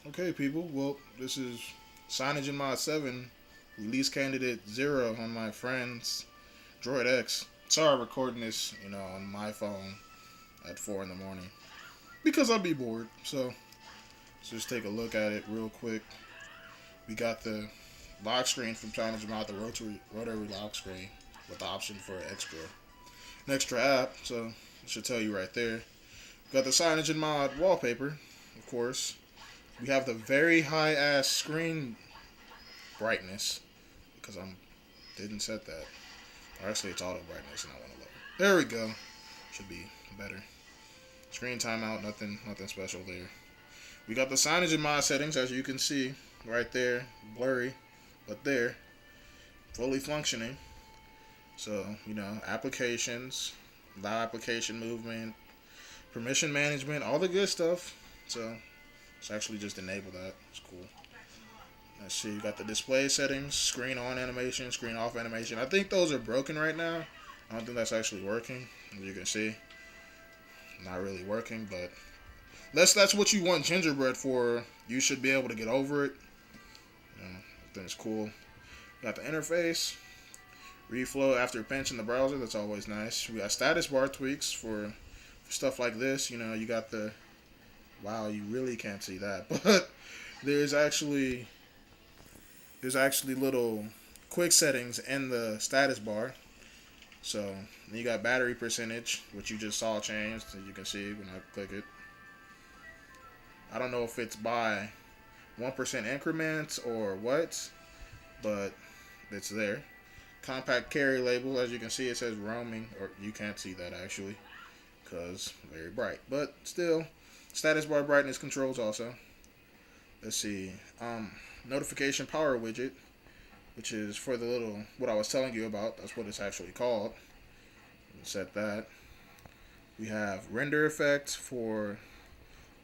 Okay, people. Well, this is Cyanogenmod 7, release candidate 0 on my friend's Droid X. Sorry, I'm recording this, on my phone at 4 in the morning because I'll be bored. So let's just take a look at it real quick. We got the lock screen from Cyanogenmod, the rotary lock screen with the option for an extra app. So it should tell you right there. We got the Cyanogenmod wallpaper, of course. We have the very high ass screen brightness because I didn't set that. Or actually, it's auto brightness, and I want to lower. There we go. Should be better. Screen timeout, nothing special there. We got the Cyanogenmod settings, as you can see right there, blurry, but there, fully functioning. So applications, allow application movement, permission management, all the good stuff. So let's actually just enable that. It's cool. Let's see, you got the display settings, screen on animation, screen off animation. I think those are broken right now. I don't think that's actually working. As you can see, not really working, but that's what you want Gingerbread for. You should be able to get over it. I think it's cool. You got the interface, reflow after a pinch in the browser. That's always nice. We got status bar tweaks for stuff like this. You got the wow. You really can't see that, but there's actually little quick settings in the status bar. So then you got battery percentage, which you just saw changed, as you can see when I click it. I don't know if it's by 1% increments or what, but it's there. Compact carry label, as you can see, it says roaming, or you can't see that actually, because very bright. But still, status bar brightness controls also. Let's see. Notification power widget, which is for the little what I was telling you about. That's what it's actually called. Set that. We have render effect for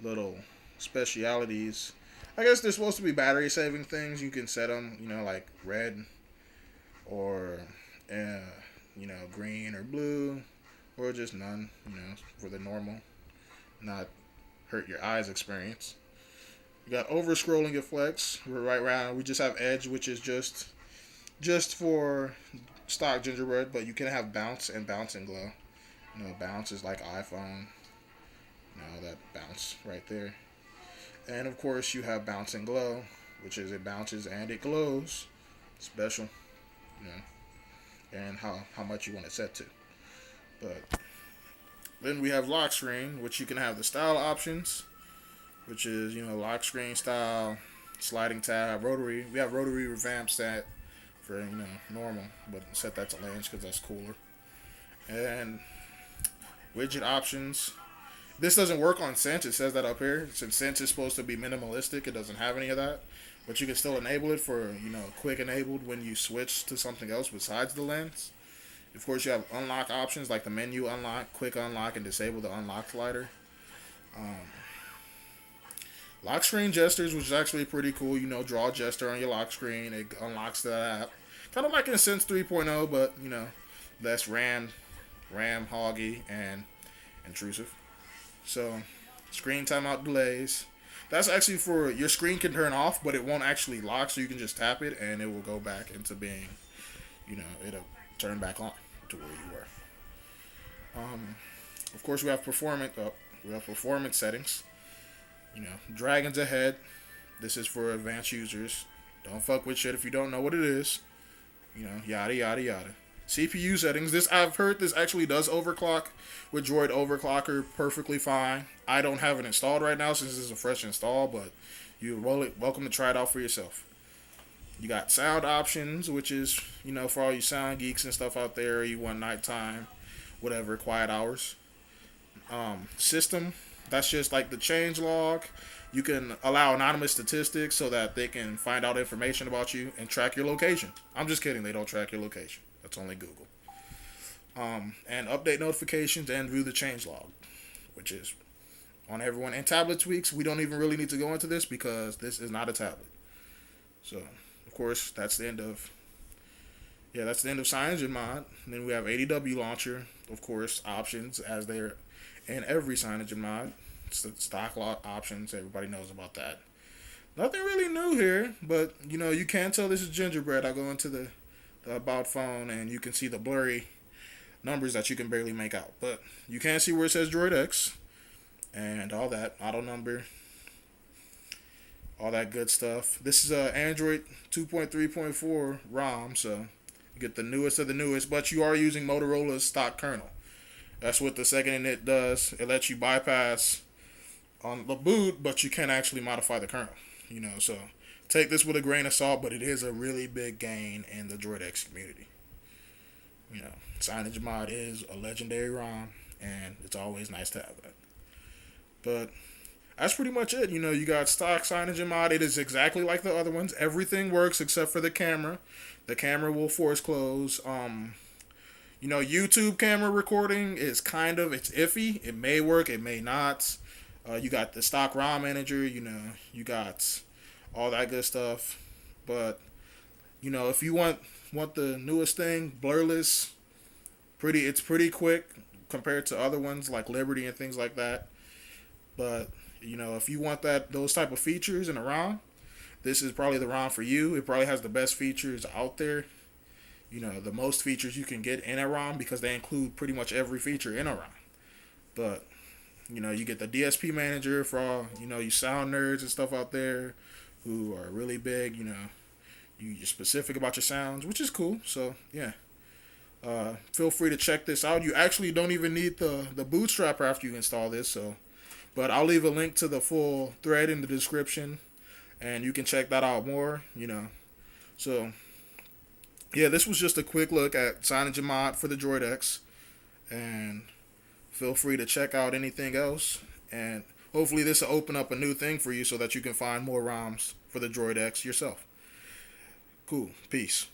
little specialities. I guess they're supposed to be battery saving things. You can set them, like red or green or blue or just none. For the normal, not hurt your eyes experience. We got over scrolling effects. We're right around. We just have edge, which is just for stock gingerbread, but you can have bounce and bounce and glow. Bounce is like iPhone. That bounce right there. And of course, you have bounce and glow, which is it bounces and it glows. Special. And how much you want it set to. But then we have lock screen, which you can have the style options, which is lock screen style, sliding tab, rotary. We have rotary revamp set for normal, but set that to lens because that's cooler. And widget options. This doesn't work on Sense. It says that up here. Since Sense is supposed to be minimalistic, it doesn't have any of that. But you can still enable it for quick enabled when you switch to something else besides the lens. Of course, you have unlock options like the menu unlock, quick unlock, and disable the unlock slider. Lock screen gestures, which is actually pretty cool. Draw a gesture on your lock screen. It unlocks that app. Kind of like in Sense 3.0, but, less RAM hoggy, and intrusive. So, screen timeout delays. That's actually for your screen can turn off, but it won't actually lock, so you can just tap it and it will go back into being, it'll turn back on to where you were. Of course, we have performance settings. Dragons ahead. This is for advanced users. Don't fuck with shit if you don't know what it is. Yada yada yada. CPU settings. I've heard this actually does overclock with Droid Overclocker perfectly fine. I don't have it installed right now since this is a fresh install, but you're welcome to try it out for yourself. You got sound options, which is for all you sound geeks and stuff out there. You want nighttime, whatever, quiet hours. System. That's just like the change log. You can allow anonymous statistics so that they can find out information about you and track your location. I'm just kidding. They don't track your location. That's only Google. And update notifications and view the change log, which is on everyone. And tablet tweaks, we don't even really need to go into this because this is not a tablet. So, of course, that's the end of Cyanogenmod. And then we have ADW launcher, of course, options as they're in every Cyanogenmod. Stock lock options, everybody knows about that. Nothing really new here, but you know, you can tell this is gingerbread. I go into the about phone and you can see the blurry numbers that you can barely make out. But you can see where it says Droid X and all that auto number, all that good stuff. This is a Android 2.3.4 ROM, so you get the newest of the newest, but you are using Motorola's stock kernel. That's what the second init does. It lets you bypass on the boot, but you can actually modify the kernel. You know, so take this with a grain of salt, but it is a really big gain in the Droid X community. You know, Cyanogenmod is a legendary ROM, and it's always nice to have that. But that's pretty much it. You know, you got stock Cyanogenmod. It is exactly like the other ones. Everything works except for the camera. The camera will force close. You know, YouTube camera recording is it's iffy. It may work, it may not. You got the stock ROM manager. You know, you got all that good stuff. But you know, if you want the newest thing, blurless, it's pretty quick compared to other ones like Liberty and things like that. But you know, if you want those type of features in a ROM, this is probably the ROM for you. It probably has the best features out there. You know, the most features you can get in a ROM because they include pretty much every feature in a ROM. But you know, you get the DSP manager for all, you know, you sound nerds and stuff out there who are really big. You know, you're specific about your sounds, which is cool. So yeah, feel free to check this out. You actually don't even need the bootstrapper after you install this. So, but I'll leave a link to the full thread in the description, and you can check that out more. You know, so yeah, this was just a quick look at Cyanogenmod for the Droid X, and feel free to check out anything else. And hopefully, this will open up a new thing for you so that you can find more ROMs for the Droid X yourself. Cool. Peace.